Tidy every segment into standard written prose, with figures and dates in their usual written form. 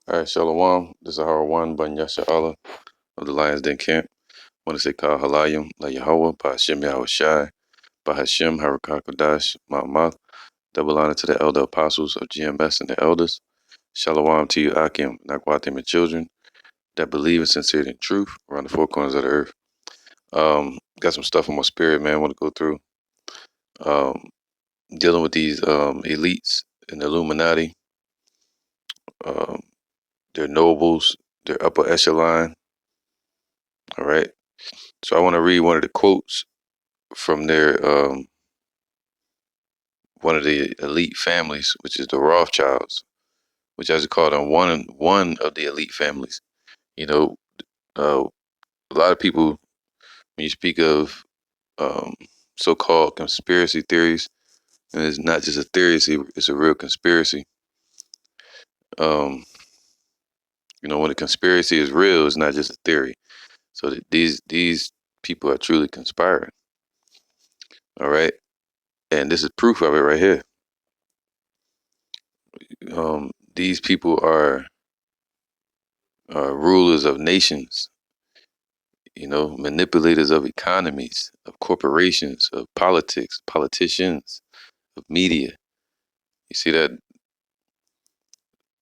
All right, Shalom. This is Howl One Banyasha Allah of the Lions Den Camp. I want to say Kal Halayim, La Yahweh, Bahashem Yahweh Shai, Bahashem Harakah Kodash, Ma'amath. Double honor to the elder apostles of GMS and the elders. Shalom to you, Akim, Nakwatim, and children that believe in sincerity and truth around the four corners of the earth. Got some stuff in my spirit, man. I want to go through. Dealing with these elites and the Illuminati, um, their nobles, their upper echelon. All right. So I want to read one of the quotes from their one of the elite families, which is the Rothschilds, which I just call them one of the elite families. You know, uh, a lot of people when you speak of um, so-called conspiracy theories, and it's not just a theory; it's a real conspiracy. Um, when a conspiracy is real, it's not just a theory. So that these people are truly conspiring. All right, and this is proof of it right here. These people are rulers of nations, manipulators of economies, of corporations, of politics, politicians, of media. You see that?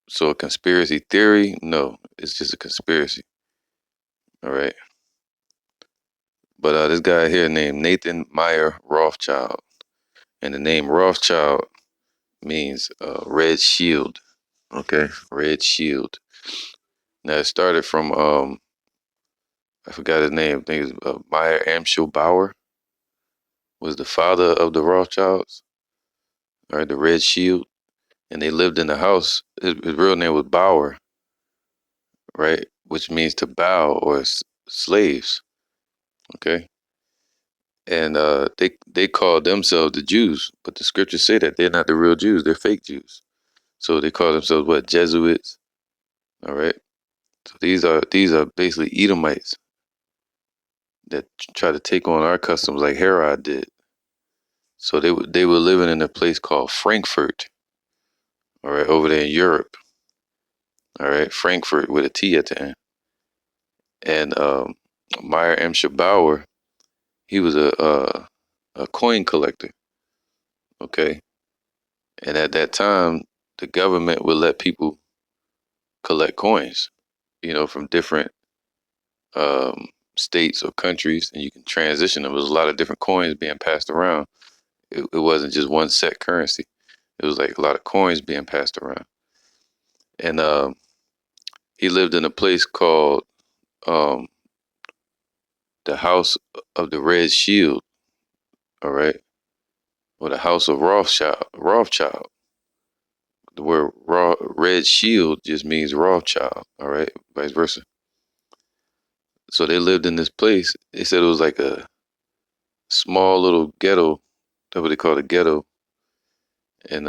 So a conspiracy theory? No, it's just a conspiracy. All right. But this guy here named Nathan Meyer Rothschild, and the name Rothschild means red shield. Okay, red shield. Now it started from I forgot his name. I think it's Meyer Amschel Bauer was the father of the Rothschilds. All right, the red shield. And they lived in the house. His real name was Bauer, right? Which means to bow or slaves. Okay, and they called themselves the Jews, but the scriptures say that they're not the real Jews; they're fake Jews. So they call themselves what? Jesuits. All right. So these are basically Edomites that try to take on our customs like Herod did. So they were living in a place called Frankfurt. All right, over there in Europe. All right, Frankfurt with a T at the end. And Meyer M. Bauer, he was a coin collector. Okay, and at that time, the government would let people collect coins, from different states or countries, and you can transition them. There was a lot of different coins being passed around. It wasn't just one set currency. It was like a lot of coins being passed around. And he lived in a place called um, the House of the Red Shield. All right, or the House of Rothschild. Rothschild. The word red shield just means Rothschild, all right, vice versa. So they lived in this place. They said it was like a small little ghetto. That's what they call a ghetto. And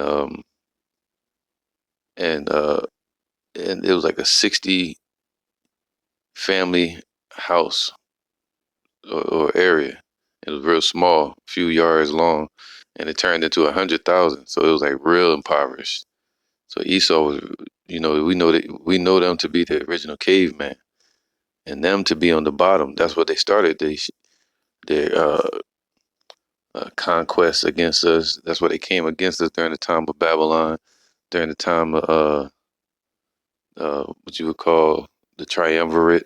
and uh and it was like a 60 family house or area. It was real small, a few yards long, and it turned into 100,000. So it was like real impoverished. So Esau was, we know them to be the original caveman, and them to be on the bottom. That's what they started. Their conquest against us. That's why they came against us during the time of Babylon, during the time of what you would call the triumvirate.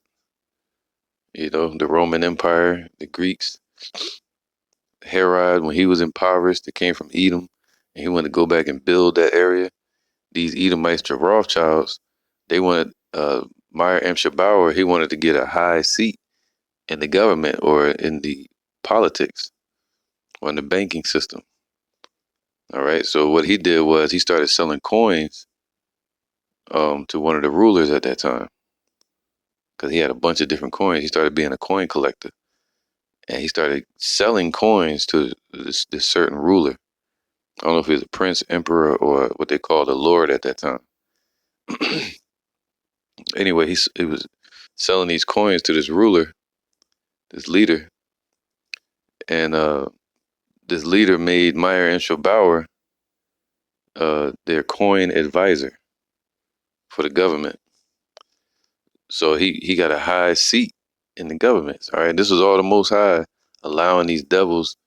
The Roman Empire, the Greeks. Herod, when he was impoverished, they came from Edom, and he wanted to go back and build that area. These Edomites, the Rothschilds, they wanted Meyer M. Bauer. He wanted to get a high seat in the government or in the politics or in the banking system. All right. So what he did was he started selling coins to one of the rulers at that time because he had a bunch of different coins. He started being a coin collector, and he started selling coins to this certain ruler. I don't know if he was a prince, emperor, or what they called a lord at that time. Anyway, he was selling these coins to this ruler, this leader, and this leader made Meyer and Bauer their coin advisor for the government. So he got a high seat in the government. All right, this was all the Most High allowing these devils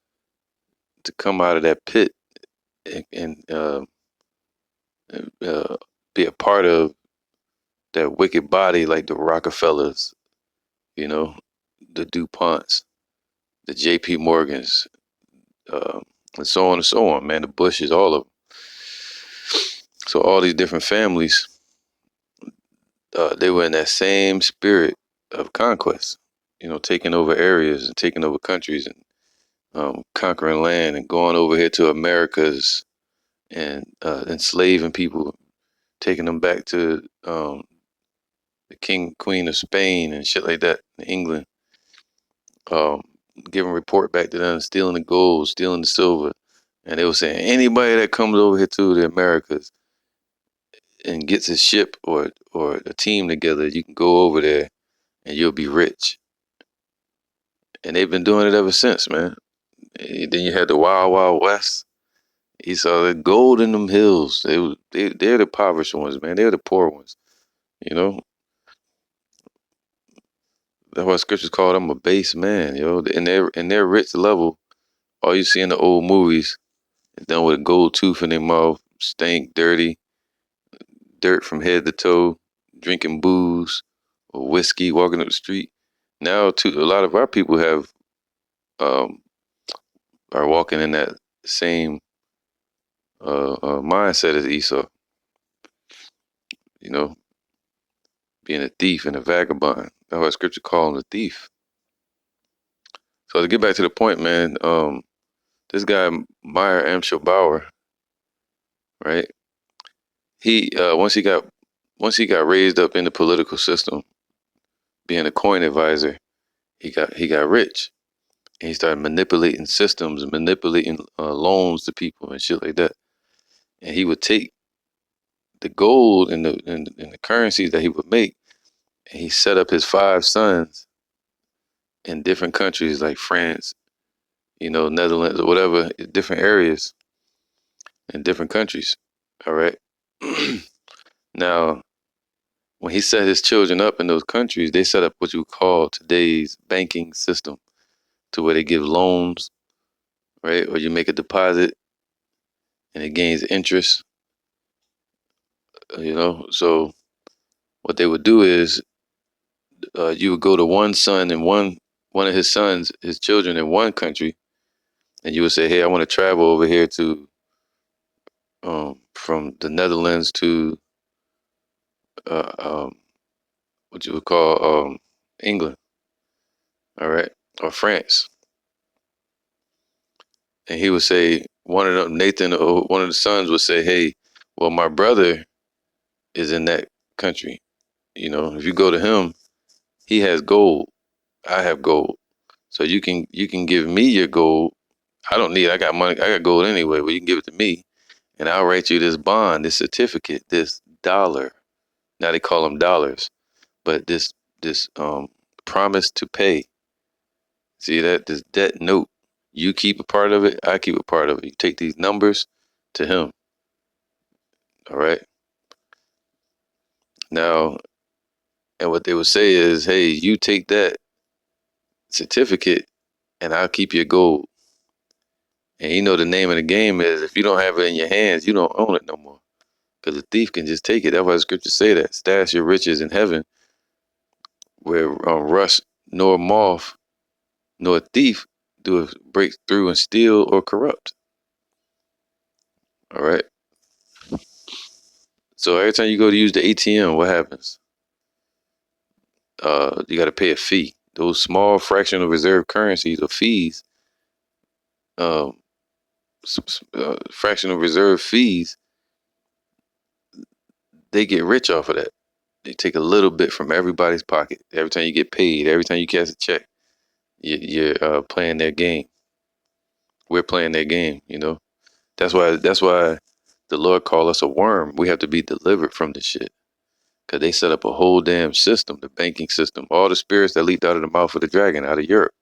to come out of that pit and be a part of that wicked body, like the Rockefellers, you know, the DuPonts, the J.P. Morgans, um, and so on and so on. Man, the Bushes, all of them. So all these different families, they were in that same spirit of conquest. Taking over areas and taking over countries and conquering land and going over here to Americas and enslaving people, taking them back to the King Queen of Spain and shit like that in England, um, giving report back to them, stealing the gold, stealing the silver, and they were saying anybody that comes over here to the Americas and gets a ship or a team together, you can go over there and you'll be rich. And they've been doing it ever since, man. And then you had the Wild Wild West. You saw the gold in them hills. They're the impoverished ones, man. They're the poor ones. You know, that's why scriptures call them a base man. In their rich level, all you see in the old movies is done with a gold tooth in their mouth, stank, dirty, dirt from head to toe, drinking booze or whiskey, walking up the street. Now, too, a lot of our people um, are walking in that same mindset as Esau. You know, being a thief and a vagabond. That's why scripture call him a thief. So to get back to the point, man, this guy Meyer Amschel Bauer, right? He once he got raised up in the political system, being a coin advisor, he got rich. And he started manipulating systems and manipulating loans to people and shit like that. And he would take the gold and the currencies that he would make, and he set up his 5 sons in different countries like France, Netherlands or whatever, different areas in different countries. All right. Now, when he set his children up in those countries, they set up what you call today's banking system, to where they give loans, right? Or you make a deposit and it gains interest, So what they would do is you would go to one son and one of his sons, his children in one country, and you would say, "Hey, I want to travel over here to from the Netherlands to uh, um, what you would call England, all right, or France." And he would say, one of them, Nathan, or one of the sons would say, "Hey, well, my brother is in that country. If you go to him, he has gold. I have gold, so you can give me your gold. I don't need. I got money. I got gold anyway. But you can give it to me, and I'll write you this bond, this certificate, this dollar. Now they call them dollars, but this promise to pay. See that this debt note. You keep a part of it. I keep a part of it. You take these numbers to him. All right. Now, and what they would say is, hey, you take that certificate, and I'll keep your gold. And the name of the game is, if you don't have it in your hands, you don't own it no more. Because the thief can just take it. That's why the scriptures say that. Stash your riches in heaven, where rust nor moth nor thief do break through and steal or corrupt. All right. So every time you go to use the ATM, what happens? You got to pay a fee. Those small fractional reserve currencies or fees, um, fractional reserve fees, they get rich off of that. They take a little bit from everybody's pocket. Every time you get paid, every time you cash a check, you're playing their game. We're playing their game. That's why the Lord called us a worm. We have to be delivered from this shit. Because they set up a whole damn system, the banking system, all the spirits that leaped out of the mouth of the dragon out of Europe,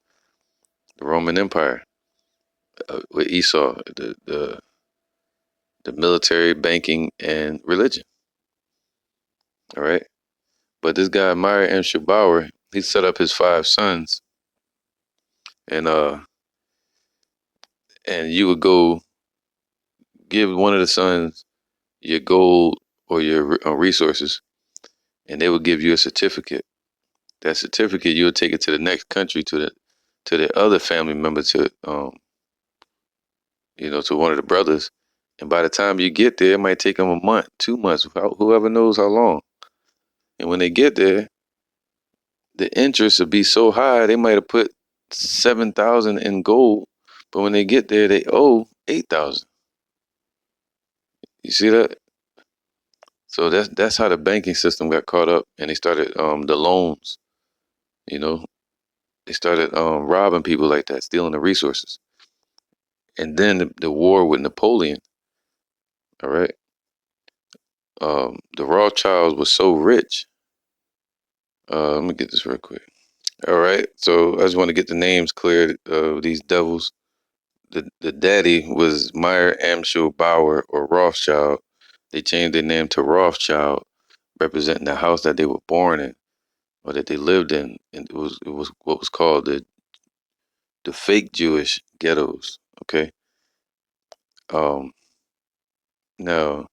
the Roman Empire, with Esau, the military, banking, and religion. All right. But this guy Meyer M. Bauer, he set up his 5 sons, and you would go give one of the sons your gold or your resources, and they would give you a certificate. That certificate, you would take it to the next country, to the other family member, to one of the brothers. And by the time you get there, it might take them a month, 2 months, whoever knows how long. And when they get there, the interest would be so high, they might have put 7,000 in gold, but when they get there, they owe 8,000. You see that? So that's how the banking system got caught up, and they started the loans. You know, they started robbing people like that, stealing the resources. And then the war with Napoleon. All right, the Rothschilds was so rich. Let me get this real quick. All right, so I just want to get the names cleared of these devils. The daddy was Meyer Amschel Bauer or Rothschild. They changed their name to Rothschild, representing the house that they were born in or that they lived in, and it was what was called the fake Jewish ghettos. Okay. Um. Now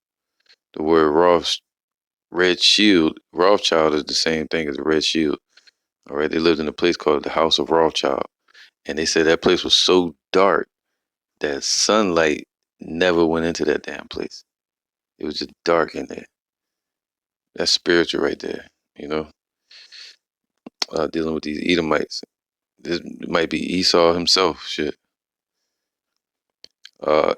the word Red Shield, Rothschild is the same thing as the Red Shield. All right. They lived in a place called the House of Rothschild, and they said that place was so dark that sunlight never went into that damn place. It was just dark in there. That's spiritual right there. You know, dealing with these Edomites. This might be Esau himself. Shit. Uh,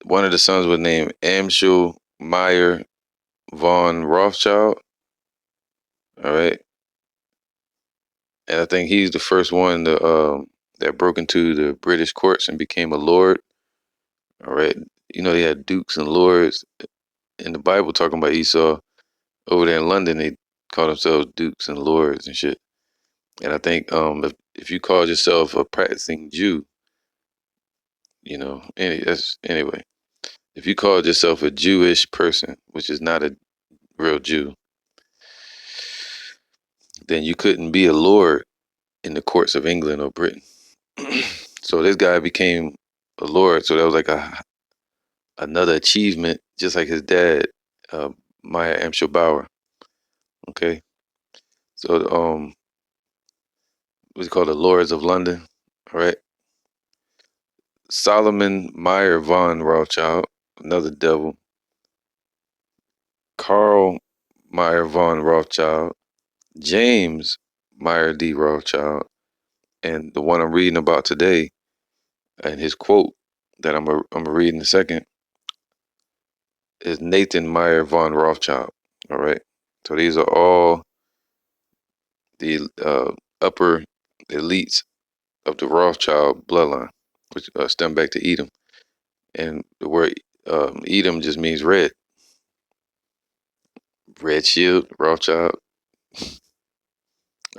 One of the sons was named Amschel Meyer von Rothschild. All right, and I think he's the first one that broke into the British courts and became a lord. All right, they had dukes and lords in the Bible talking about Esau. Over there in London, they call themselves dukes and lords and shit. And I think if you call yourself a practicing Jew, anyway, if you called yourself a Jewish person, which is not a real Jew, then you couldn't be a lord in the courts of England or Britain. So this guy became a lord. So that was like another achievement, just like his dad, uh, Meyer Amschel Bauer. Okay, so what's it called, the Lords of London. All right, Solomon Meyer von Rothschild, another devil. Carl Meyer von Rothschild, James Meyer D. Rothschild, and the one I'm reading about today, and his quote that I'm gonna read in a second, is Nathan Meyer von Rothschild. All right, so these are all the upper elites of the Rothschild bloodline, which stem back to Edom, and the word Edom just means red. Red Shield, Rothschild.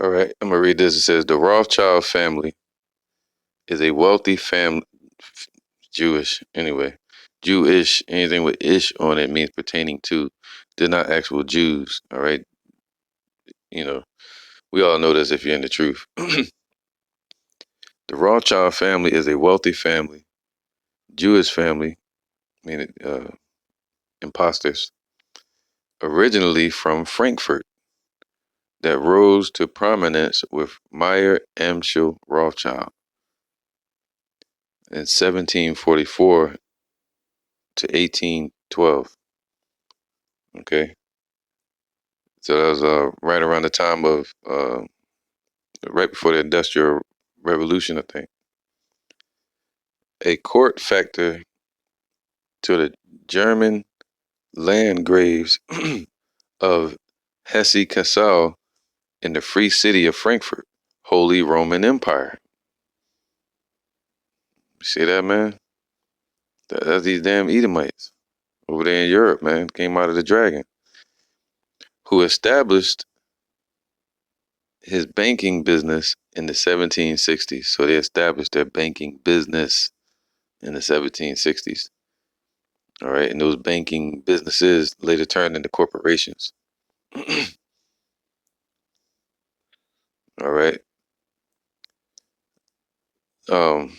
All right, I'm gonna read this. It says the Rothschild family is a wealthy family, Jewish anyway. Jewish, anything with ish on it means pertaining to. They're not actual Jews. All right, you know we all know this if you're in the truth. The Rothschild family is a wealthy family, Jewish family, meaning imposters, originally from Frankfurt, that rose to prominence with Meyer Amschel Rothschild in 1744 to 1812. Okay, so that was right around the time of right before the Industrial Revolution, I think. A court factor to the German landgraves of Hesse-Kassel in the Free City of Frankfurt, Holy Roman Empire. You see that, man? That's these damn Edomites over there in Europe, man. Came out of the dragon. Who established his banking business in the 1760s. So they established their banking business in the 1760s. All right. And those banking businesses later turned into corporations. All right. Um,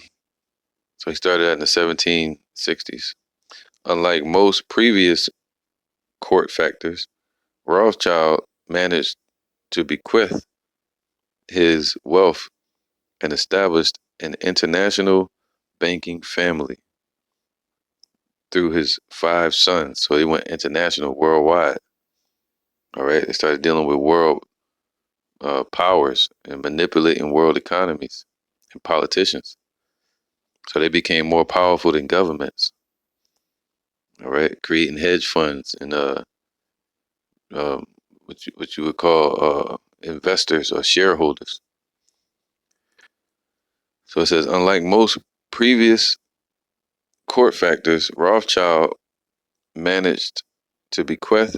so he started that in the 1760s. Unlike most previous court factors, Rothschild managed to bequeath his wealth and established an international banking family through his 5 sons. So he went international, worldwide. All right. They started dealing with world powers and manipulating world economies and politicians. So they became more powerful than governments. All right. Creating hedge funds and um, what you would call investors or shareholders. So it says, unlike most previous court factors, Rothschild managed to bequeath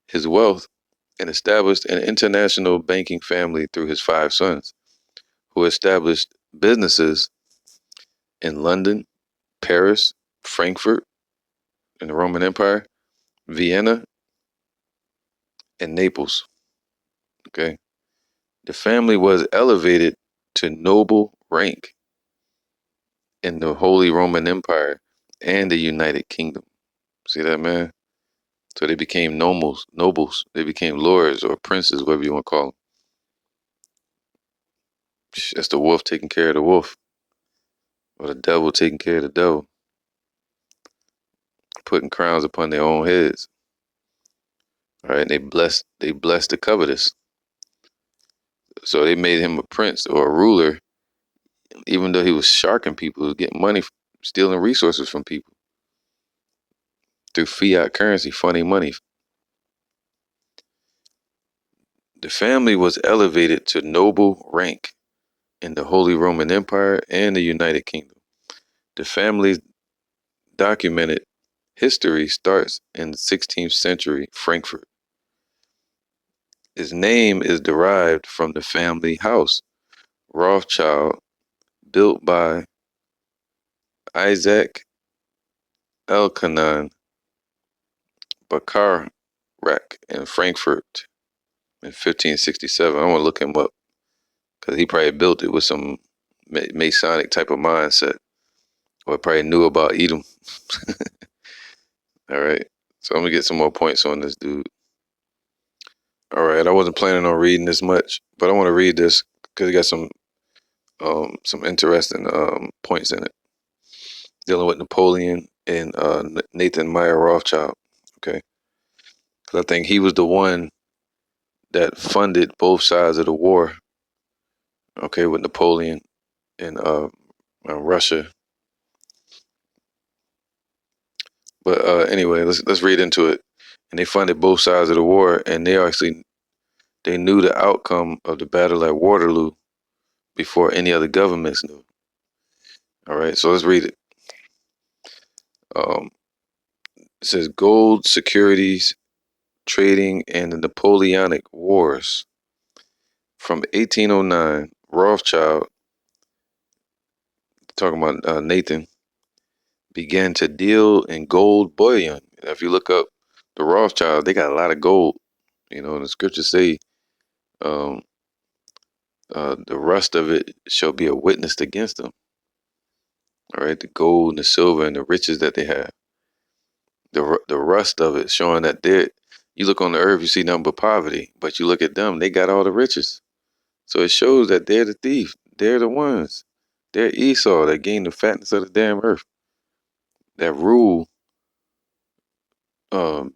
his wealth and established an international banking family through his 5 sons, who established businesses in London, Paris, Frankfurt in the Roman Empire, Vienna, and Naples. Okay. The family was elevated to noble rank in the Holy Roman Empire and the United Kingdom. See that, man? So they became nobles. They became lords or princes, whatever you want to call them. That's the wolf taking care of the wolf, or the devil taking care of the devil, putting crowns upon their own heads. All right, and they blessed the covetous. So they made him a prince or a ruler, even though he was sharking people, getting money, stealing resources from people through fiat currency, funny money. The family was elevated to noble rank in the Holy Roman Empire and the United Kingdom. The family's documented history starts in the 16th century Frankfurt. Its name is derived from the family house, Rothschild, built by Isaac Elkanan Bacharach in Frankfurt in 1567. I want to look him up because he probably built it with some Masonic type of mindset, or probably knew about Edom. All right. So I'm gonna get some more points on this dude. All right. I wasn't planning on reading this much, but I want to read this because it got some interesting points in it dealing with Napoleon and Nathan Meyer Rothschild. Okay. Because I think he was the one that funded both sides of the war. Okay, with Napoleon and Russia. But anyway, let's read into it. And they funded both sides of the war, and they knew the outcome of the battle at Waterloo before any other governments knew. All right, so let's read it. Um, it says gold securities trading and the Napoleonic Wars. From 1809, Rothschild, talking about Nathan, began to deal in gold bullion. If you look up the Rothschild, they got a lot of gold. You know, the scriptures say um, the rust of it shall be a witness against them. All right, the gold and the silver and the riches that they have. The rust of it showing that you look on the earth, you see nothing but poverty, but you look at them, they got all the riches. So it shows that they're the thief. They're the ones. They're Esau that gained the fatness of the damn earth, that rule um,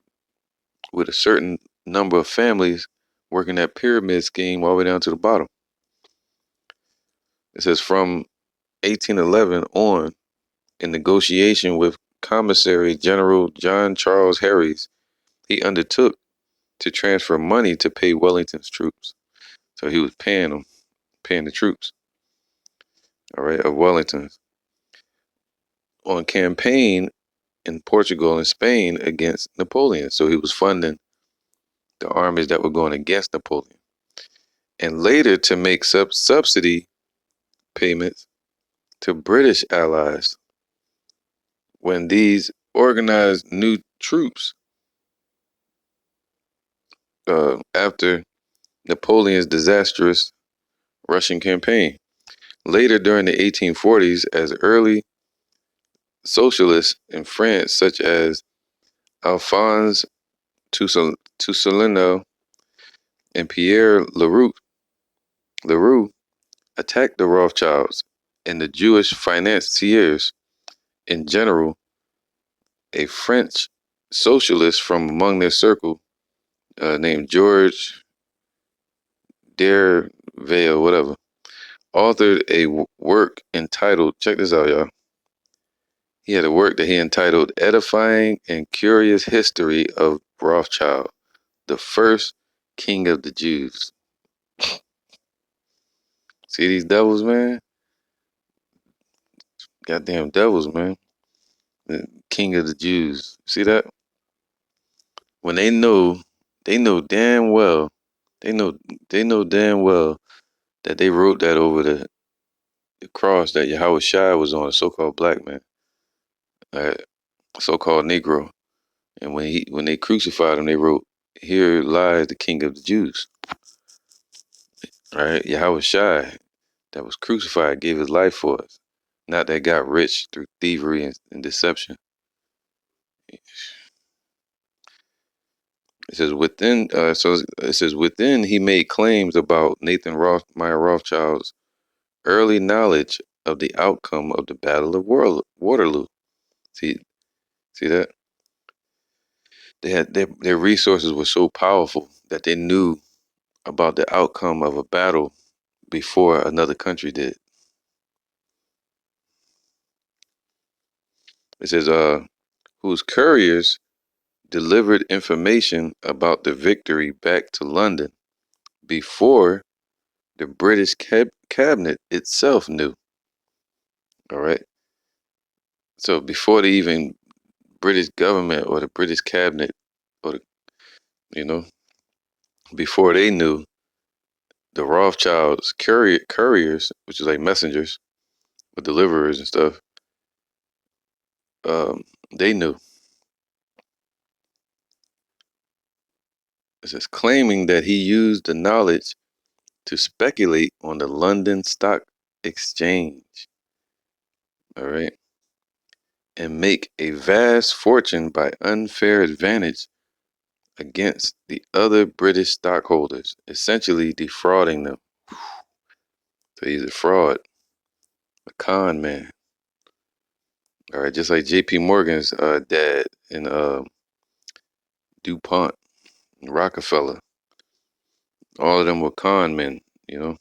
with a certain number of families working that pyramid scheme all the way down to the bottom. It says from 1811 on, in negotiation with Commissary General John Charles Harries, he undertook to transfer money to pay Wellington's troops. So he was paying the troops, all right, of Wellington's on campaign in Portugal and Spain against Napoleon. So he was funding the armies that were going against Napoleon. And later to make subsidy payments to British allies when these organized new troops after Napoleon's disastrous Russian campaign. Later, during the 1840s, as early socialists in France, such as Alphonse Toussaint and Pierre Leroux attacked the Rothschilds and the Jewish financiers in general, a French socialist from among their circle named George Derville, whatever, authored a work entitled, check this out, y'all. He had a work that he entitled Edifying and Curious History of Rothschild, the First King of the Jews. See these devils, man? Goddamn devils, man. The King of the Jews. See that? When they know damn well, they know they know damn well that they wrote that over the cross that Yahweh Shai was on, a so-called black man, uh, so-called Negro. And when they crucified him, they wrote, "Here lies the King of the Jews." Right? Yahweh Shai, that was crucified, gave his life for us. Not that got rich through thievery and deception. It says within. It says within he made claims about Meyer Rothschild's early knowledge of the outcome of the Battle of Waterloo. See, see that they had their resources were so powerful that they knew about the outcome of a battle before another country did. It says, whose couriers delivered information about the victory back to London before the British cabinet itself knew. All right. So before the even British government or the British cabinet or the, you know, before they knew, the Rothschilds couriers, which is like messengers or deliverers and stuff, they knew. It says claiming that he used the knowledge to speculate on the London Stock Exchange. All right. And make a vast fortune by unfair advantage against the other British stockholders, essentially defrauding them. So he's a fraud, a con man. All right, just like J.P. Morgan's dad and DuPont and Rockefeller. All of them were con men, you know.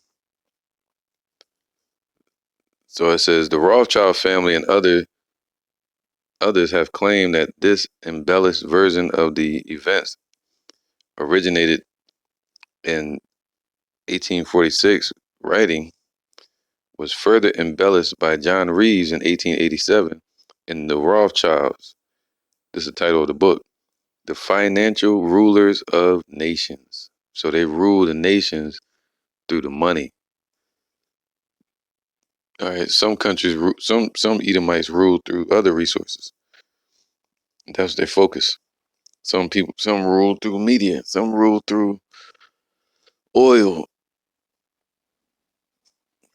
So it says the Rothschild family and others have claimed that this embellished version of the events originated in 1846 writing was further embellished by John Reeves in 1887 in The Rothschilds. This is the title of the book, The Financial Rulers of Nations. So they rule the nations through the money. All right, some countries, some Edomites rule through other resources. That's their focus. Some rule through media, some rule through oil.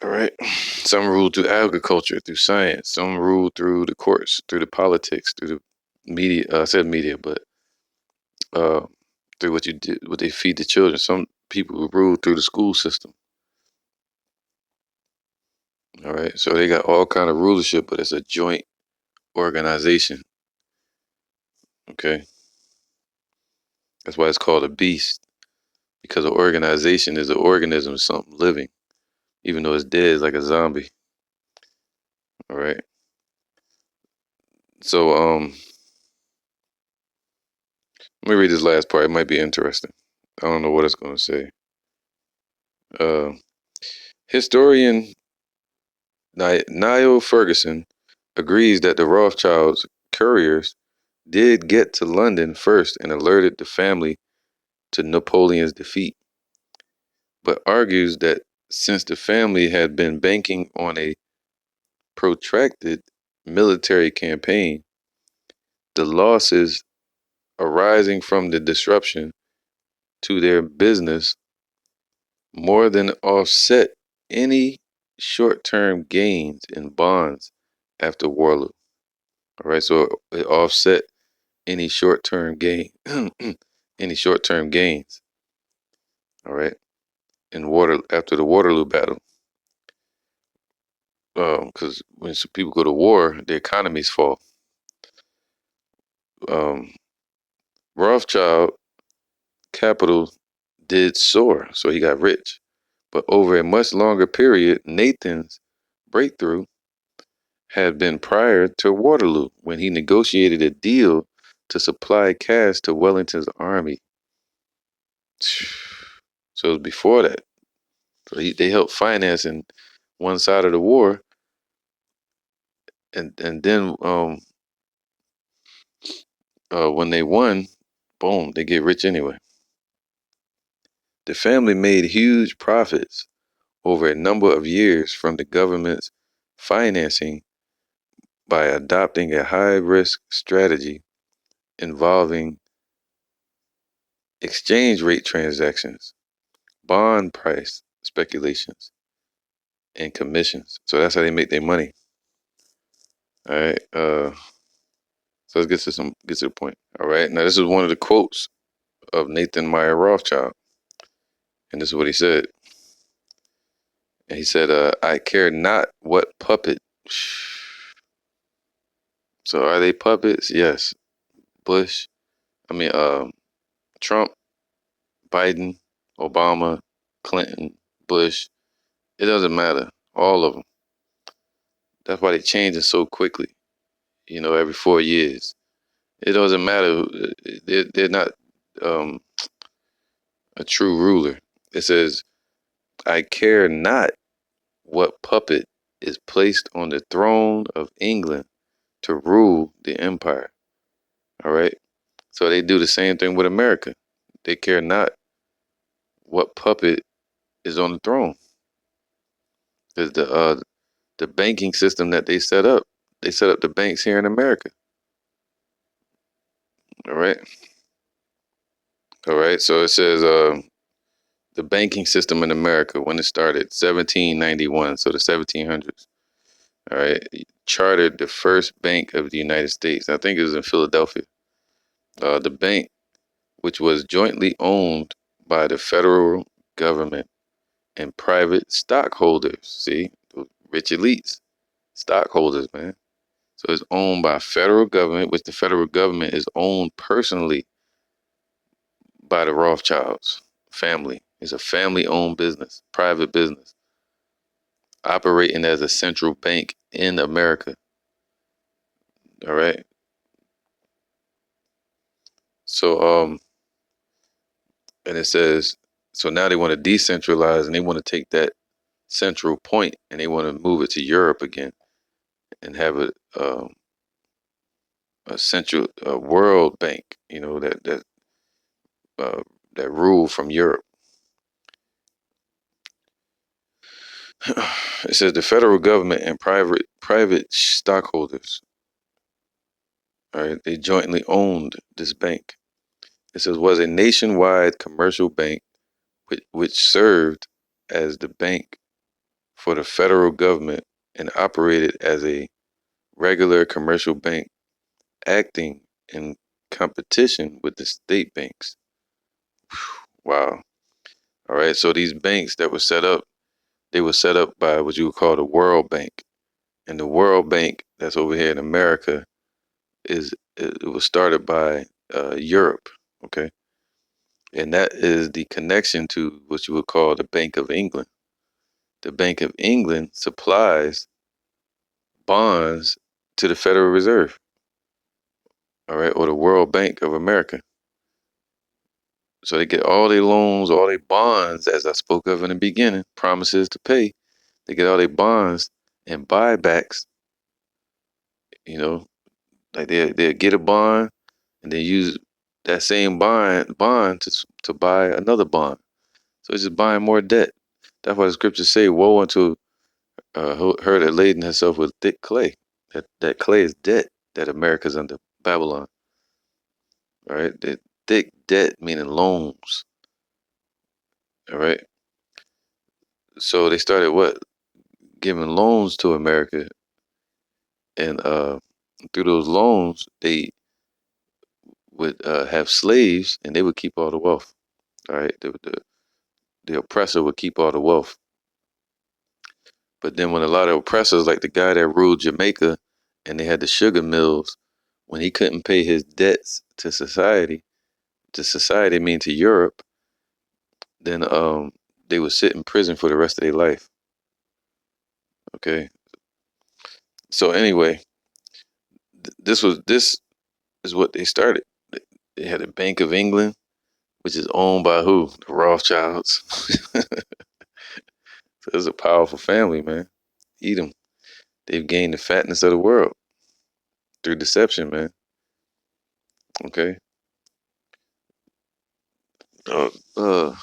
All right, some rule through agriculture, through science. Some rule through the courts, through the politics, through the media. I said media, but uh, through what they feed the children. Some people rule through the school system. All right, so they got all kind of rulership, but it's a joint organization. Okay, that's why it's called a beast, because an organization is an organism, something living, even though it's dead, it's like a zombie. All right, so let me read this last part. It might be interesting. I don't know what it's going to say. Uh, Historian Niall Ferguson agrees that the Rothschilds' couriers did get to London first and alerted the family to Napoleon's defeat, but argues that since the family had been banking on a protracted military campaign, the losses arising from the disruption to their business more than offset any short-term gains in bonds after Waterloo. All right, so it offset any short-term gain, any short-term gains. All right, in water after the Waterloo battle, because when some people go to war, the economies fall. Um, Rothschild capital did soar, so he got rich. But over a much longer period, Nathan's breakthrough had been prior to Waterloo when he negotiated a deal to supply cash to Wellington's army. So it was before that. So they helped finance in one side of the war, and then when they won, boom, they get rich anyway. The family made huge profits over a number of years from the government's financing by adopting a high risk strategy involving exchange rate transactions, bond price speculations, and commissions. So that's how they make their money. All right. So let's get to the point. All right. Now this is one of the quotes of Nathan Meyer Rothschild, and this is what he said. And he said, "I care not what puppet." So are they puppets? Yes. Bush. I mean, Trump, Biden, Obama, Clinton, Bush. It doesn't matter. All of them. That's why they change it so quickly. Every 4 years. It doesn't matter. They're not um, a true ruler. It says, "I care not what puppet is placed on the throne of England to rule the empire." All right. So they do the same thing with America. They care not what puppet is on the throne. Because the banking system that they set up the banks here in America. All right. All right. So it says the banking system in America when it started, 1791. So the 1700s. All right. Chartered the first bank of the United States. I think it was in Philadelphia. The bank, which was jointly owned by the federal government and private stockholders. See, rich elites, stockholders, man. So it's owned by federal government, which the federal government is owned personally by the Rothschilds family. It's a family-owned business, private business, operating as a central bank in America. All right. So and it says, so now they want to decentralize and they want to take that central point and they want to move it to Europe again and have a central world bank, uh, that rule from Europe. It says the federal government and private stockholders, all right, they jointly owned this bank. It says was a nationwide commercial bank which served as the bank for the federal government and operated as a regular commercial bank acting in competition with the state banks. Wow. All right. So these banks that were set up, they were set up by what you would call the World Bank. And the World Bank that's over here in America it was started by Europe. Okay. And that is the connection to what you would call the Bank of England. The Bank of England supplies bonds to the Federal Reserve, all right, or the World Bank of America. So they get all their loans, all their bonds, as I spoke of in the beginning, promises to pay. They get all their bonds and buybacks, you know, like they get a bond and they use that same bond to buy another bond. So it's just buying more debt. That's why the scriptures say, "Woe unto her that laden herself with thick clay." That clay is debt that America's under Babylon. All right, the thick debt meaning loans. All right, So they started what? Giving loans to America, and through those loans, they would have slaves, and they would keep all the wealth. All right, the oppressor would keep all the wealth. But then when a lot of oppressors, like the guy that ruled Jamaica, and they had the sugar mills, when he couldn't pay his debts to society mean to Europe, then they would sit in prison for the rest of their life. Okay. So anyway, this is what they started. They had a Bank of England, which is owned by who? The Rothschilds. So it's a powerful family, man. Eat them. They've gained the fatness of the world through deception, man. Okay. Uh, uh,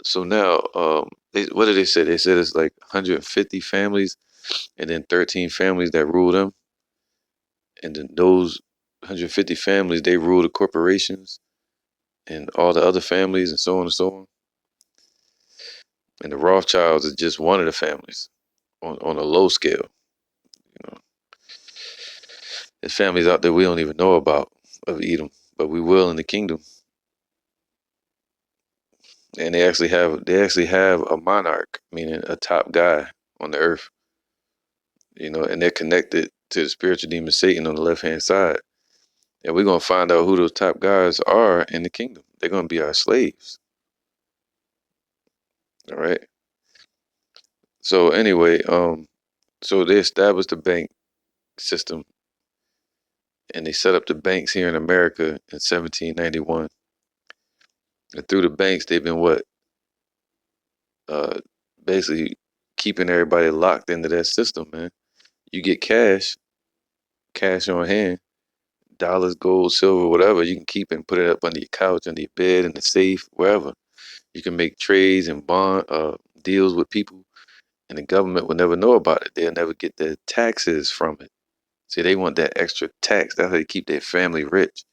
so now, what did they say? They said it's like 150 families, and then 13 families that rule them, and then those 150 families they rule the corporations and all the other families, and so on and so on. And the Rothschilds is just one of the families on a low scale. You know, there's families out there we don't even know about of Edom, but we will in the kingdom. And they actually have a monarch, meaning a top guy on the earth. And they're connected to the spiritual demon Satan on the left hand side. And we're gonna find out who those top guys are in the kingdom. They're gonna be our slaves. All right. So anyway, so they established the bank system, and they set up the banks here in America in 1791. And through the banks, they've been what? Uh, Basically keeping everybody locked into that system, man. You get cash on hand, dollars, gold, silver, whatever. You can keep and put it up under your couch, under your bed, in the safe, wherever. You can make trades and bond deals with people, and the government will never know about it. They'll never get their taxes from it. See, they want that extra tax. That's how they keep their family rich,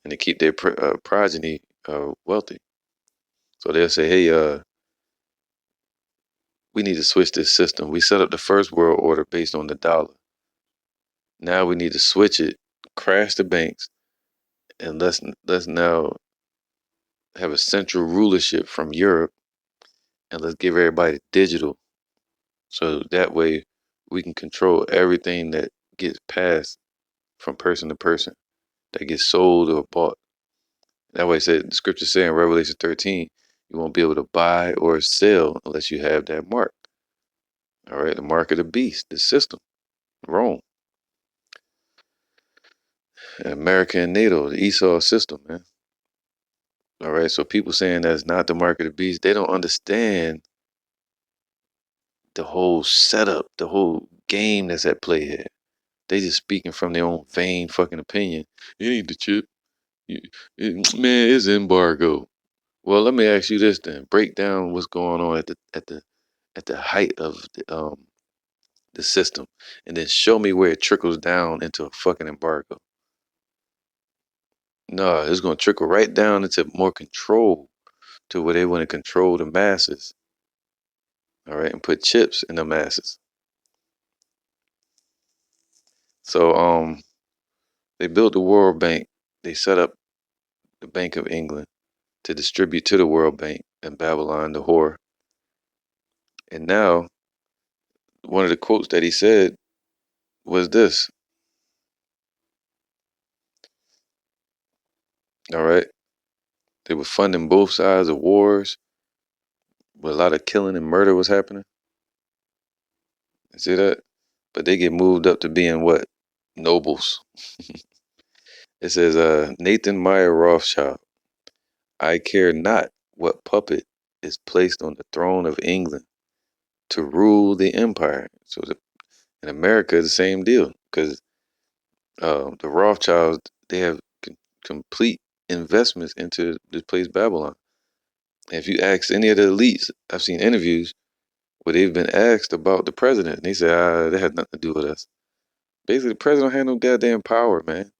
and they keep their progeny wealthy. So they'll say, "Hey, we need to switch this system. We set up the first world order based on the dollar. Now we need to switch it, crash the banks, and let's now have a central rulership from Europe, and let's give everybody digital, so that way we can control everything that gets passed from person to person, that gets sold or bought. That way, the scripture say in Revelation 13, you won't be able to buy or sell unless you have that mark. All right, the mark of the beast, the system, Rome, America and NATO, the Esau system, man. All right, so people saying that's not the mark of the beast, they don't understand the whole setup, the whole game that's at play here. They just speaking from their own vain fucking opinion. It ain't the chip. Man, it's embargo. Well, let me ask you this then. Break down what's going on at the height of the system, and then show me where it trickles down into a fucking embargo. No, it's gonna trickle right down into more control, to where they want to control the masses. All right, and put chips in the masses. So they built the World Bank. They set up the Bank of England to distribute to the World Bank and Babylon, the whore. And now, one of the quotes that he said was this. All right, they were funding both sides of wars, where a lot of killing and murder was happening. You see that? But they get moved up to being what? Nobles. It says, Nathan Meyer Rothschild, I care not what puppet is placed on the throne of England to rule the empire. So in America, it's the same deal, because the Rothschilds, they have complete investments into this place, Babylon. And if you ask any of the elites, I've seen interviews where they've been asked about the president, and they say, that had nothing to do with us. Basically, the president had no goddamn power, man.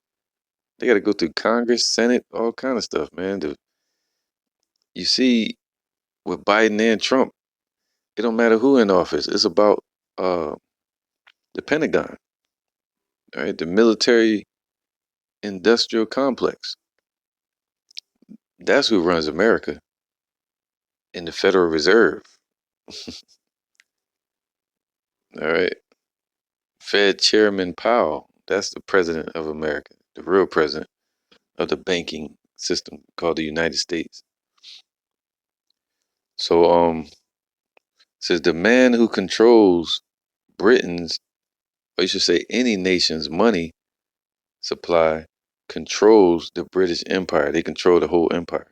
They got to go through Congress, Senate, all kind of stuff, man. You see, with Biden and Trump, It don't matter who in office. It's about uh, the Pentagon, all right, the military industrial complex. That's who runs America in the Federal Reserve. All right. Fed Chairman Powell. That's the president of America, the real president of the banking system called the United States. So says the man who controls Britain's, or you should say any nation's money supply controls the British Empire. They control the whole empire.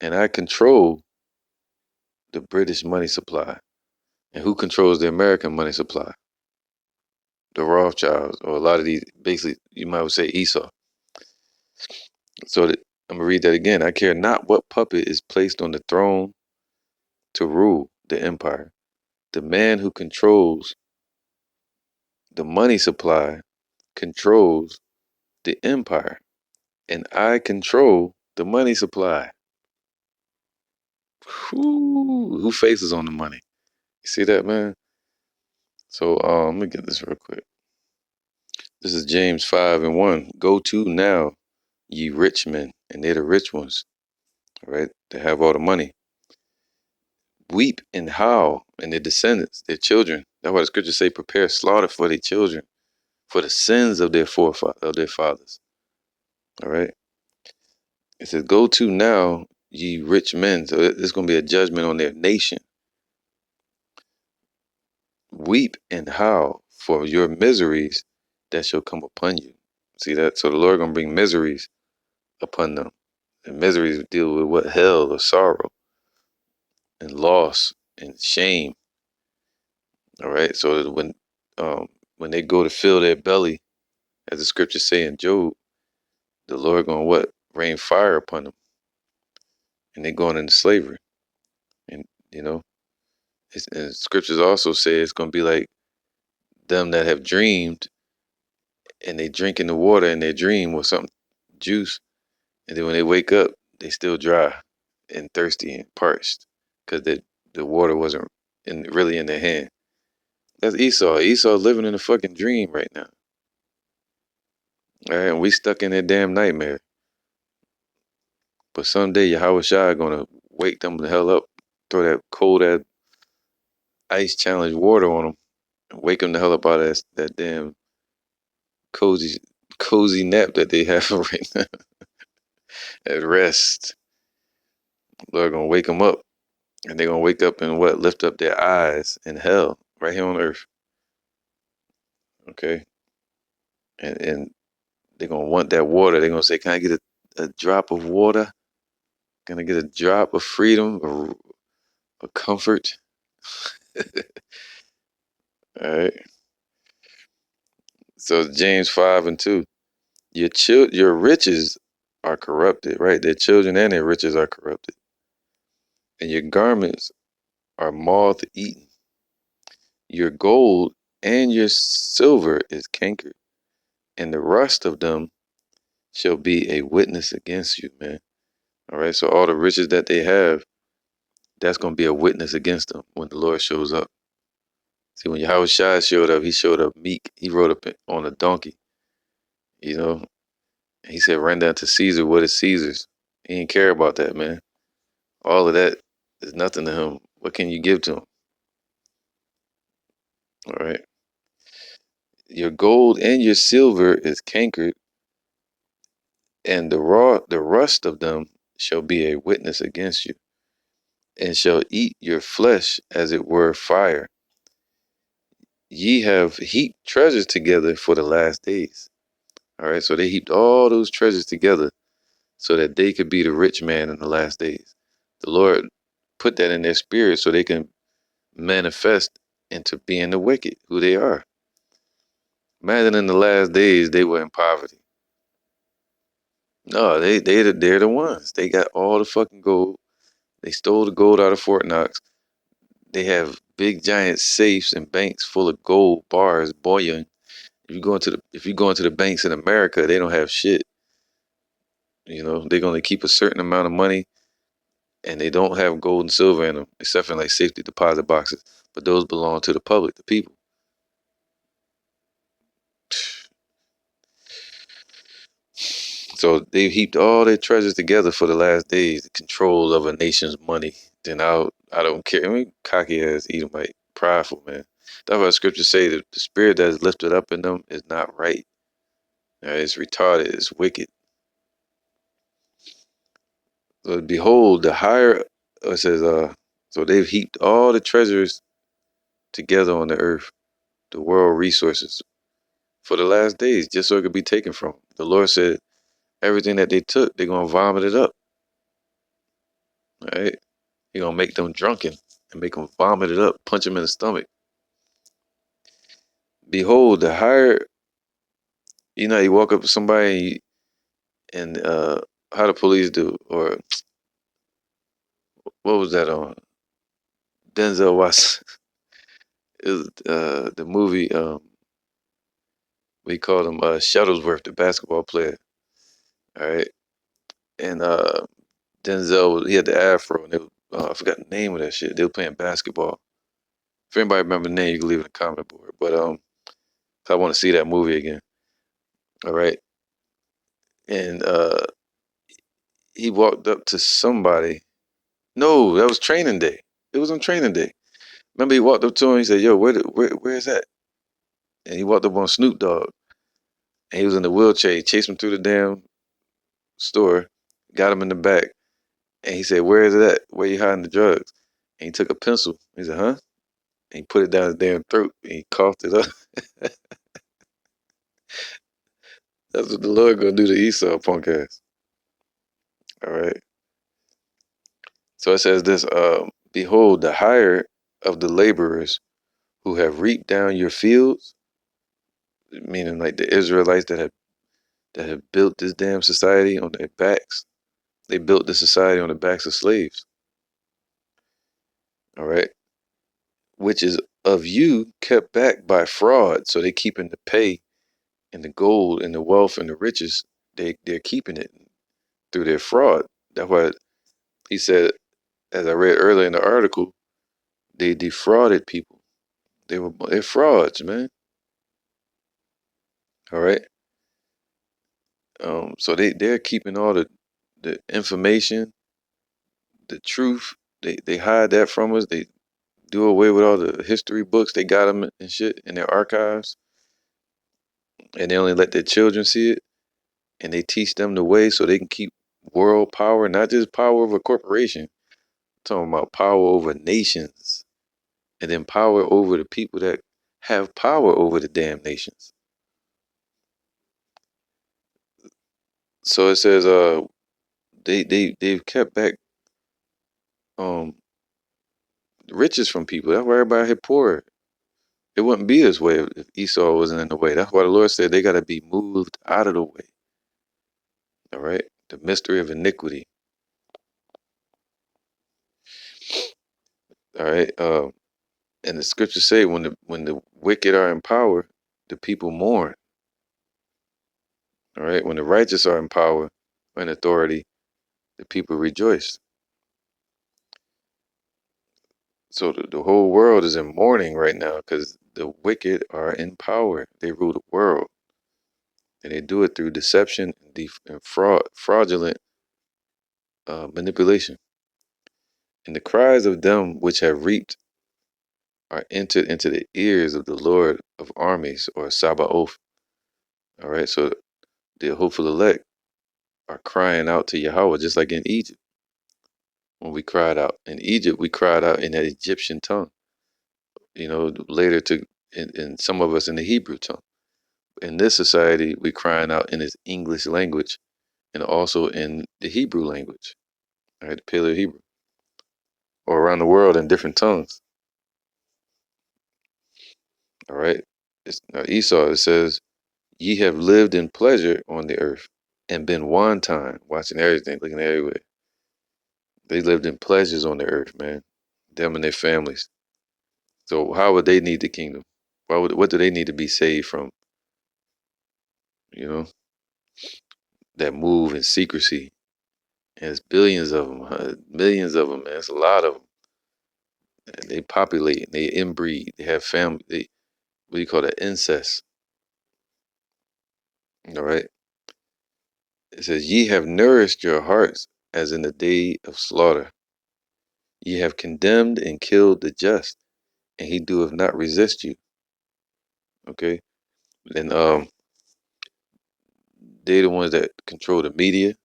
And I control the British money supply. And who controls the American money supply? The Rothschilds, or a lot of these, basically, you might say Esau. So that, I'm gonna read that again. I care not what puppet is placed on the throne to rule the empire. The man who controls the money supply controls the empire, and I control the money supply. Who faces on the money? You see that, man? So let me get this real quick. This is James 5:1. Go to now, ye rich men, and they're the rich ones, all right? They have all the money. Weep and howl, and their descendants, their children. That's why the scriptures say, prepare slaughter for their children, for the sins of their fathers. All right. It says, go to now, ye rich men. So there's going to be a judgment on their nation. Weep and howl for your miseries that shall come upon you. See that? So the Lord going to bring miseries upon them. And miseries deal with what? Hell or sorrow and loss and shame. All right. So that when they go to fill their belly, as the scriptures say in Job, the Lord going to what? Rain fire upon them. And they're going into slavery. And, you know, and scriptures also say it's going to be like them that have dreamed and they drink in the water in their dream or something, juice. And then when they wake up, they still dry and thirsty and parched because the water wasn't really in their hand. That's Esau. Esau living in a fucking dream right now. All right, and we stuck in that damn nightmare. But someday Yahweh Shai gonna wake them the hell up, throw that cold ass ice challenge water on them, and wake them the hell up out of that damn cozy nap that they have right now at rest. Lord gonna wake them up, and they're gonna wake up and what? Lift up their eyes in hell, right here on earth. Okay, and they're gonna want that water. They're gonna say, "Can I get a drop of water? Can I get a drop of freedom or comfort?" All right. So James 5:2. Your riches are corrupted, right? Their children and their riches are corrupted, and your garments are moth eaten. Your gold and your silver is cankered, and the rust of them shall be a witness against you, man. All right. So all the riches that they have, that's gonna be a witness against them when the Lord shows up. See, when Yahweh Shai showed up, he showed up meek. He rode up on a donkey, you know. He said, "Render unto Caesar what is Caesar's." He didn't care about that, man. All of that is nothing to him. What can you give to him? All right. Your gold and your silver is cankered, and the rust of them shall be a witness against you, and shall eat your flesh as it were fire. Ye have heaped treasures together for the last days. All right. So they heaped all those treasures together so that they could be the rich man in the last days. The Lord put that in their spirit so they can manifest into being the wicked, who they are. Imagine in the last days they were in poverty. No, they're the ones. They got all the fucking gold. They stole the gold out of Fort Knox. They have big giant safes and banks full of gold bars bullion. If you go into the banks in America, they don't have shit. You know, they're gonna keep a certain amount of money and they don't have gold and silver in them, except for like safety deposit boxes. But those belong to the public, the people. So they've heaped all their treasures together for the last days, the control of a nation's money. Then I don't care. I mean, cocky ass Edomite, prideful man. That's why the scriptures say that the spirit that is lifted up in them is not right. It's retarded. It's wicked. So behold, the higher it says, so they've heaped all the treasures together on the earth, the world resources for the last days, just so it could be taken from them. The Lord said everything that they took, they're gonna vomit it up. Right? He gonna make them drunken and make them vomit it up, punch them in the stomach. Behold, the higher, you walk up to somebody and how the police do, or what was that on? Denzel Washington. It was the movie we called him Shuttlesworth, the basketball player. All right. And Denzel, he had the afro, and I forgot the name of that shit. They were playing basketball. If anybody remember the name, you can leave it in the comment board. But I want to see that movie again. All right. And he walked up to somebody. No, that was training day. It was on training day. Remember, he walked up to him. He said, "Yo, where is that?" And he walked up on Snoop Dogg, and he was in the wheelchair. He chased him through the damn store, got him in the back, and he said, "Where is it at? Where you hiding the drugs?" And he took a pencil. He said, "Huh?" And he put it down his damn throat, and he coughed it up. That's what the Lord gonna do to Esau, punk ass. All right. So it says this: Behold, the hire of the laborers who have reaped down your fields, meaning like the Israelites that have built this damn society on their backs. They built the society on the backs of slaves. All right, which is of you kept back by fraud. So they keeping the pay and the gold and the wealth and the riches. They're keeping it through their fraud. That's why he said, as I read earlier in the article, they defrauded people. They're frauds, man. All right. So they're keeping all the information, the truth. They hide that from us. They do away with all the history books. They got them and shit in their archives, and they only let their children see it. And they teach them the way so they can keep world power, not just power over a corporation. I'm talking about power over nations, and then power over the people that have power over the damn nations. So it says, they've kept back um riches from people. That's why everybody here poor. It wouldn't be this way if Esau wasn't in the way. That's why the Lord said they got to be moved out of the way. All right, the mystery of iniquity. All right, and the scriptures say when the wicked are in power, the people mourn. All right, when the righteous are in power or in authority, the people rejoice. So the whole world is in mourning right now because the wicked are in power. They rule the world, and they do it through deception and fraudulent manipulation. And the cries of them which have reaped are entered into the ears of the Lord of armies, or Sabaoth. All right, so the hopeful elect are crying out to Yahweh, just like in Egypt. When we cried out in Egypt, we cried out in that Egyptian tongue. Later in some of us in the Hebrew tongue. In this society, we crying out in its English language and also in the Hebrew language, all right, the Paleo Hebrew, or around the world in different tongues. All right. Now Esau, it says, ye have lived in pleasure on the earth and been wanton, watching everything, looking everywhere. They lived in pleasures on the earth, man. Them and their families. So how would they need the kingdom? What do they need to be saved from? You know, that move in secrecy And it's billions of them, millions of them, man. It's a lot of them. And they populate, they inbreed, they have family. They, what do you call that? Incest. All right. It says, "Ye have nourished your hearts as in the day of slaughter. Ye have condemned and killed the just, and he doeth not resist you." Okay. And they the ones that control the media.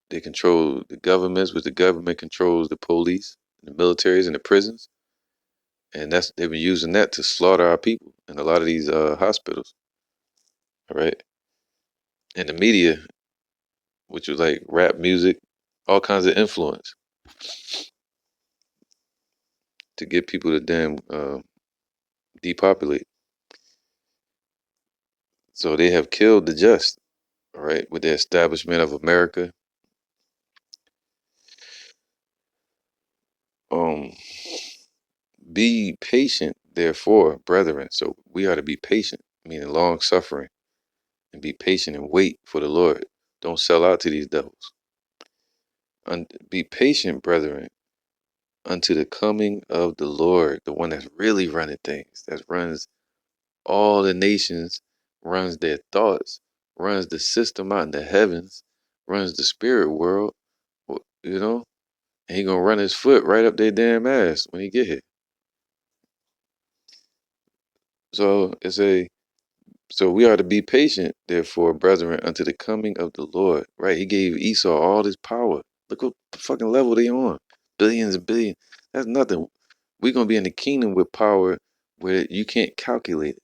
They control the governments, which the government controls the police, the militaries, and the prisons. And that's they've been using that to slaughter our people in a lot of these hospitals. All right. And the media, which was like rap music, all kinds of influence to get people to damn depopulate. So they have killed the just, all right, with the establishment of America. Um, be patient, therefore, brethren. So we are to be patient, meaning long suffering, and be patient and wait for the Lord. Don't sell out to these devils. Be patient, brethren, unto the coming of the Lord, the one that's really running things, that runs all the nations, runs their thoughts, runs the system out in the heavens, runs the spirit world, you know, and he gonna run his foot right up their damn ass when he get here. So so we are to be patient, therefore, brethren, unto the coming of the Lord. Right? He gave Esau all this power. Look what fucking level they on. Billions and billions. That's nothing. We're gonna be in the kingdom with power where you can't calculate it.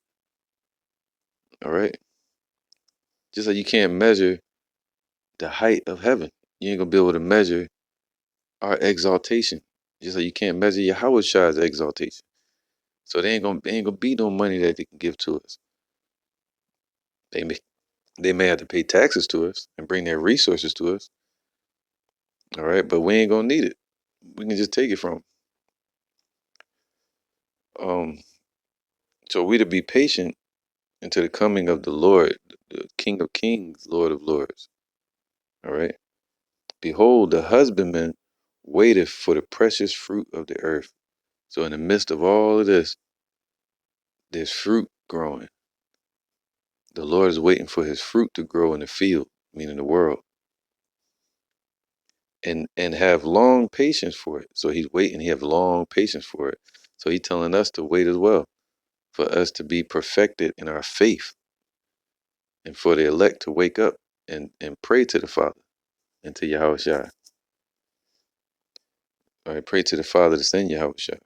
All right. Just like you can't measure the height of heaven. You ain't gonna be able to measure our exaltation. Just like you can't measure Yahweh's exaltation. So they ain't gonna be no money that they can give to us. They may they may have to pay taxes to us and bring their resources to us. All right, but we ain't gonna need it. We can just take it from 'em. So we to be patient until the coming of the Lord, the King of Kings, Lord of Lords. All right. Behold, the husbandman waiteth for the precious fruit of the earth. So in the midst of all of this, there's fruit growing. The Lord is waiting for his fruit to grow in the field, meaning the world, and have long patience for it. So he's waiting. He have long patience for it. So he's telling us to wait as well, for us to be perfected in our faith, and for the elect to wake up and pray to the Father and to Yahweh Shai. All right, pray to the Father to send Yahweh Shai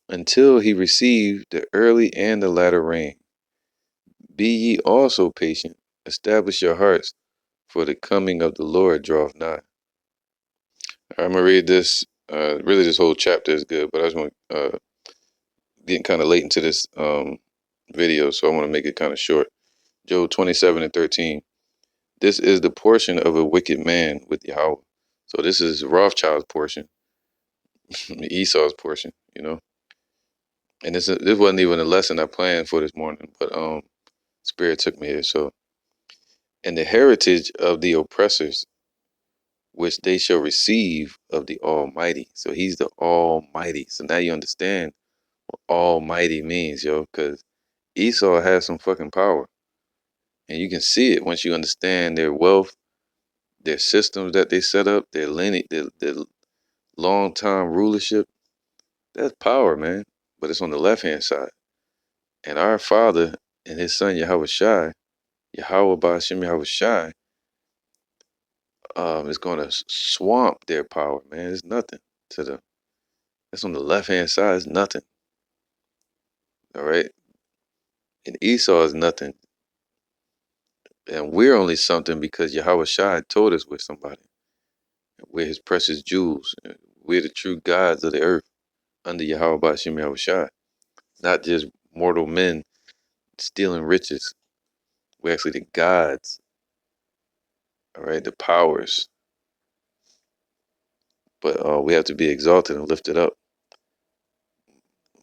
until he receive the early and the latter rain. Be ye also patient. Establish your hearts, for the coming of the Lord draweth nigh. I'm gonna read this. Really, this whole chapter is good, but I just want getting kind of late into this video, so I want to make it kind of short. Job 27:13. This is the portion of a wicked man with Yahweh. So this is Rothschild's portion, Esau's portion, you know. And this wasn't even a lesson I planned for this morning, but Spirit took me here. So, and the heritage of the oppressors, which they shall receive of the Almighty. So he's the Almighty. So now you understand what Almighty means, yo, because Esau has some fucking power. And you can see it once you understand their wealth, their systems that they set up, their lineage, their long time rulership. That's power, man. But it's on the left hand side. And our Father and his son Yahweh Shai, Yahweh Ba'ashem Yahweh Shai, is gonna swamp their power, man. It's nothing to them. That's on the left hand side, it's nothing. All right. And Esau is nothing. And we're only something because Yahweh Shai told us we're somebody. We're his precious jewels. We're the true gods of the earth under Yahweh Ba'ashem Yahweh Shai. Not just mortal men stealing riches. We're actually the gods. All right, the powers. But we have to be exalted and lifted up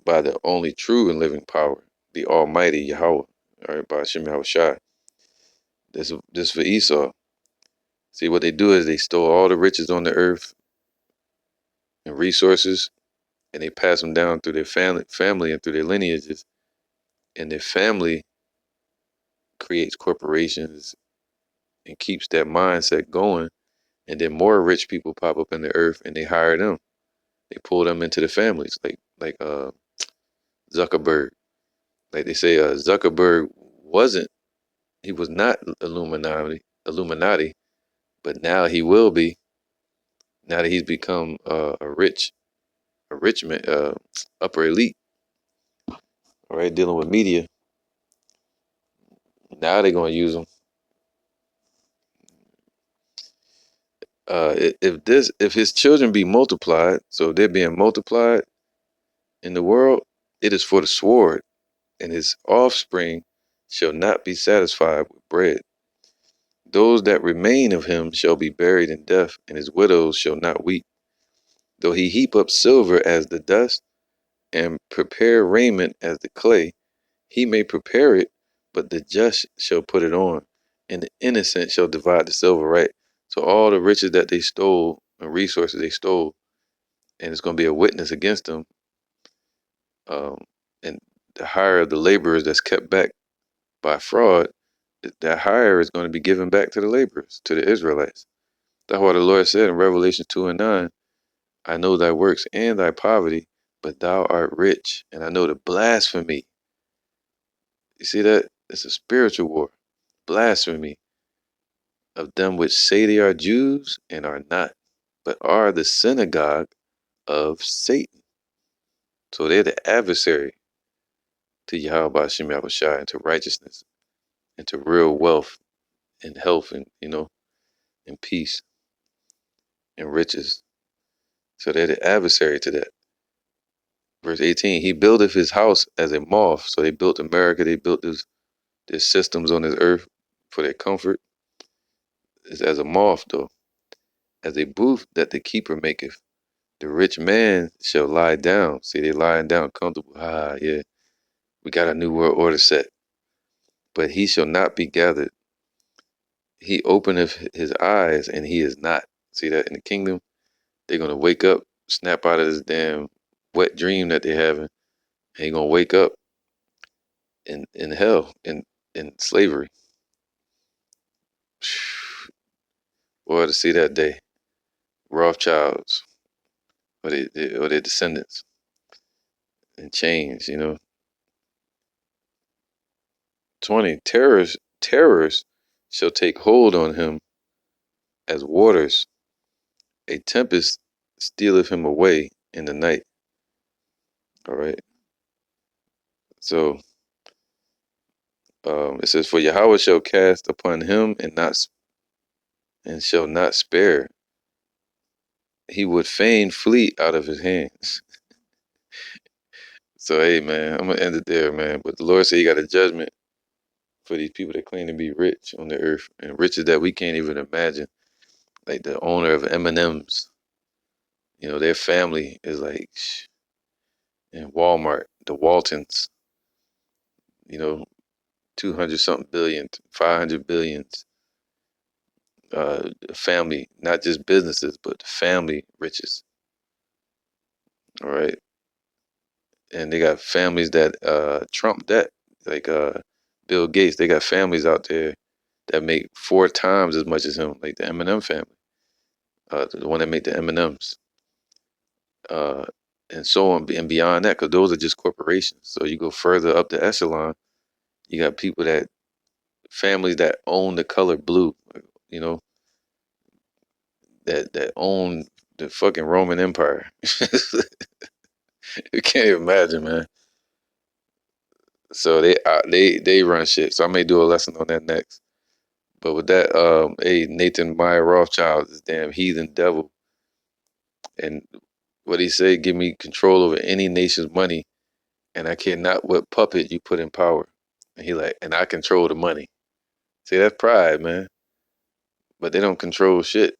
by the only true and living power, the Almighty Yahweh. All right, by Hashem Yahweh Shai. This for Esau. See, what they do is they stole all the riches on the earth and resources, and they pass them down through their family and through their lineages. And their family creates corporations and keeps that mindset going. And then more rich people pop up in the earth, and they hire them. They pull them into the families, like Zuckerberg. Like they say, Zuckerberg wasn't. He was not Illuminati, but now he will be. Now that he's become a rich man, upper elite. All right, dealing with media. Now they're gonna use him. If his children be multiplied, so they're being multiplied in the world, it is for the sword, and his offspring shall not be satisfied with bread. Those that remain of him shall be buried in death, and his widows shall not weep. Though he heap up silver as the dust, and prepare raiment as the clay, he may prepare it, but the just shall put it on, and the innocent shall divide the silver, right? So all the riches that they stole and resources they stole, and it's going to be a witness against them. Um, and the hire of the laborers that's kept back by fraud, that hire is going to be given back to the laborers, to the Israelites. That's why the Lord said in Revelation 2:9, I know thy works and thy poverty, but thou art rich, and I know the blasphemy. You see that? It's a spiritual war. Blasphemy of them which say they are Jews and are not, but are the synagogue of Satan. So they're the adversary to Yahweh Hashem Yahushua, and to righteousness, and to real wealth and health, and and peace and riches. So they're the adversary to that. Verse 18, he buildeth his house as a moth. So they built America, they built their systems on this earth for their comfort. It's as a moth, though, as a booth that the keeper maketh. The rich man shall lie down. See, they lying down comfortable. Ah, yeah, we got a new world order set. But he shall not be gathered. He openeth his eyes, and he is not. See that in the kingdom? They're going to wake up, snap out of this damn wet dream that they're having. And you're going to wake up in hell, in slavery. Boy, to see that day. Rothschilds or their descendants in chains. 20, terrors shall take hold on him as waters. A tempest stealeth him away in the night. All right. So it says, for Yahweh shall cast upon him and shall not spare. He would fain flee out of his hands. So hey man, I'm gonna end it there, man. But the Lord said he got a judgment for these people that claim to be rich on the earth, and riches that we can't even imagine. Like the owner of M&M's, their family is like in Walmart, the Waltons, you know, 200 something billion, 500 billions. Family, not just businesses, but family riches. All right. And they got families that trump that. Like Bill Gates, they got families out there that make 4 times as much as him, like the M&M family, the one that make the M&Ms, uh, and so on and beyond that, because those are just corporations. So you go further up the echelon, you got families that own the color blue, you know, that own the fucking Roman Empire. You can't even imagine, man. So they run shit. So I may do a lesson on that next. But with that, hey, Nathan Meyer Rothschild, this damn heathen devil, and what he said, give me control over any nation's money, and I care not what puppet you put in power. And and I control the money. See, that's pride, man. But they don't control shit.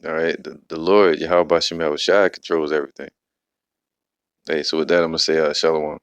All right, the Lord Yahweh Bashem Yahushua controls everything. Hey, so with that, I'm gonna say shalom.